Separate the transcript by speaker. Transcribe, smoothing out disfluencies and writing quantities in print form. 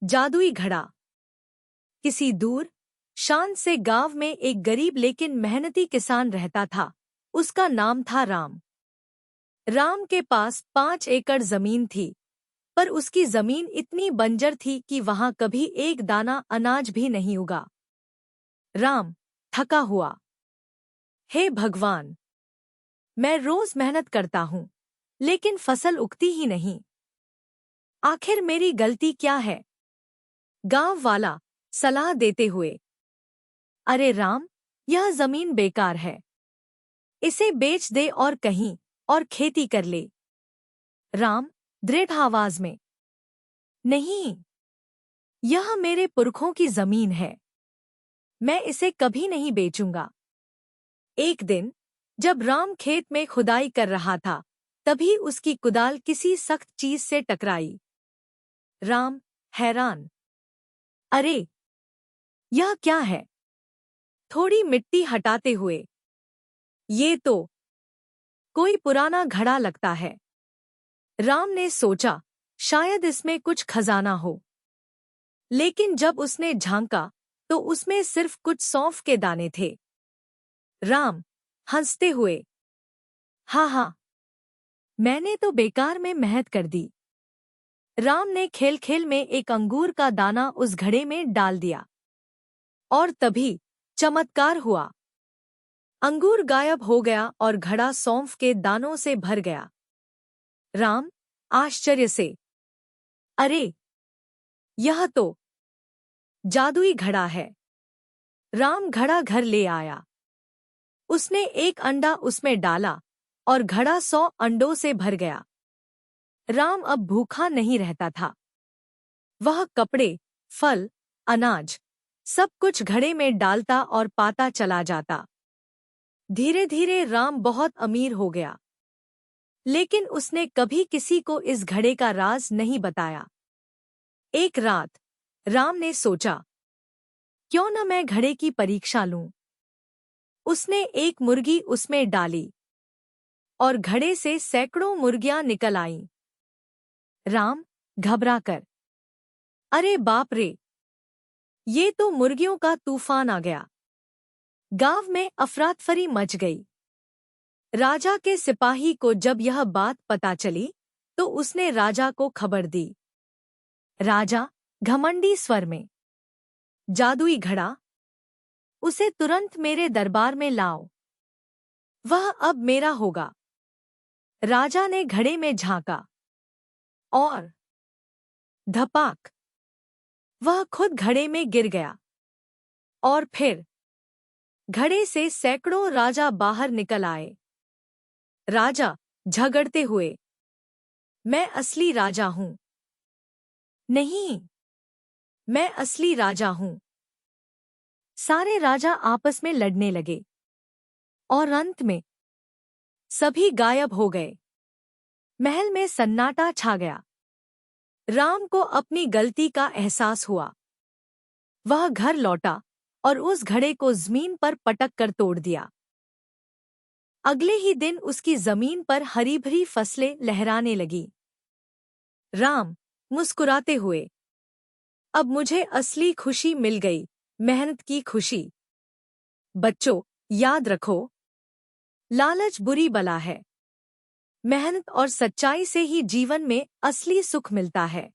Speaker 1: जादुई घड़ा। किसी दूर शान से गांव में एक गरीब लेकिन मेहनती किसान रहता था। उसका नाम था राम। राम के पास 5 एकड़ जमीन थी, पर उसकी जमीन इतनी बंजर थी कि वहां कभी एक दाना अनाज भी नहीं उगा। राम थका हुआ, हे भगवान, मैं रोज मेहनत करता हूँ, लेकिन फसल उगती ही नहीं। आखिर मेरी गलती क्या है? गांव वाला सलाह देते हुए, अरे राम, यह जमीन बेकार है, इसे बेच दे और कहीं और खेती कर ले। राम दृढ़ आवाज में, नहीं, यह मेरे पुरखों की जमीन है, मैं इसे कभी नहीं बेचूंगा। एक दिन जब राम खेत में खुदाई कर रहा था, तभी उसकी कुदाल किसी सख्त चीज से टकराई। राम हैरान, अरे, यह क्या है? थोड़ी मिट्टी हटाते हुए, ये तो कोई पुराना घड़ा लगता है। राम ने सोचा, शायद इसमें कुछ खजाना हो। लेकिन जब उसने झांका, तो उसमें सिर्फ कुछ सौंफ के दाने थे। राम हंसते हुए, हाँ हाँ, मैंने तो बेकार में मेहनत कर दी। राम ने खेल खेल में एक अंगूर का दाना उस घड़े में डाल दिया, और तभी चमत्कार हुआ। अंगूर गायब हो गया और घड़ा सौंफ के दानों से भर गया। राम आश्चर्य से, अरे, यह तो जादुई घड़ा है। राम घड़ा घर ले आया। उसने एक अंडा उसमें डाला और घड़ा 100 अंडों से भर गया। राम अब भूखा नहीं रहता था। वह कपड़े, फल, अनाज, सब कुछ घड़े में डालता और पाता चला जाता। धीरे धीरे राम बहुत अमीर हो गया, लेकिन उसने कभी किसी को इस घड़े का राज नहीं बताया। एक रात राम ने सोचा, क्यों न मैं घड़े की परीक्षा लूं। उसने एक मुर्गी उसमें डाली और घड़े से सैकड़ों मुर्गियां निकल आईं। राम घबराकर, अरे बाप रे, ये तो मुर्गियों का तूफान आ गया। गांव में अफरातफरी मच गई। राजा के सिपाही को जब यह बात पता चली, तो उसने राजा को खबर दी। राजा घमंडी स्वर में, जादुई घड़ा, उसे तुरंत मेरे दरबार में लाओ, वह अब मेरा होगा। राजा ने घड़े में झांका और धपाक, वह खुद घड़े में गिर गया। और फिर घड़े से सैकड़ों राजा बाहर निकल आए। राजा झगड़ते हुए, मैं असली राजा हूं। नहीं, मैं असली राजा हूं। सारे राजा आपस में लड़ने लगे और अंत में सभी गायब हो गए। महल में सन्नाटा छा गया। राम को अपनी गलती का एहसास हुआ। वह घर लौटा और उस घड़े को जमीन पर पटक कर तोड़ दिया। अगले ही दिन उसकी जमीन पर हरी भरी फसलें लहराने लगी। राम मुस्कुराते हुए, अब मुझे असली खुशी मिल गई, मेहनत की खुशी। बच्चों, याद रखो, लालच बुरी बला है। मेहनत और सच्चाई से ही जीवन में असली सुख मिलता है।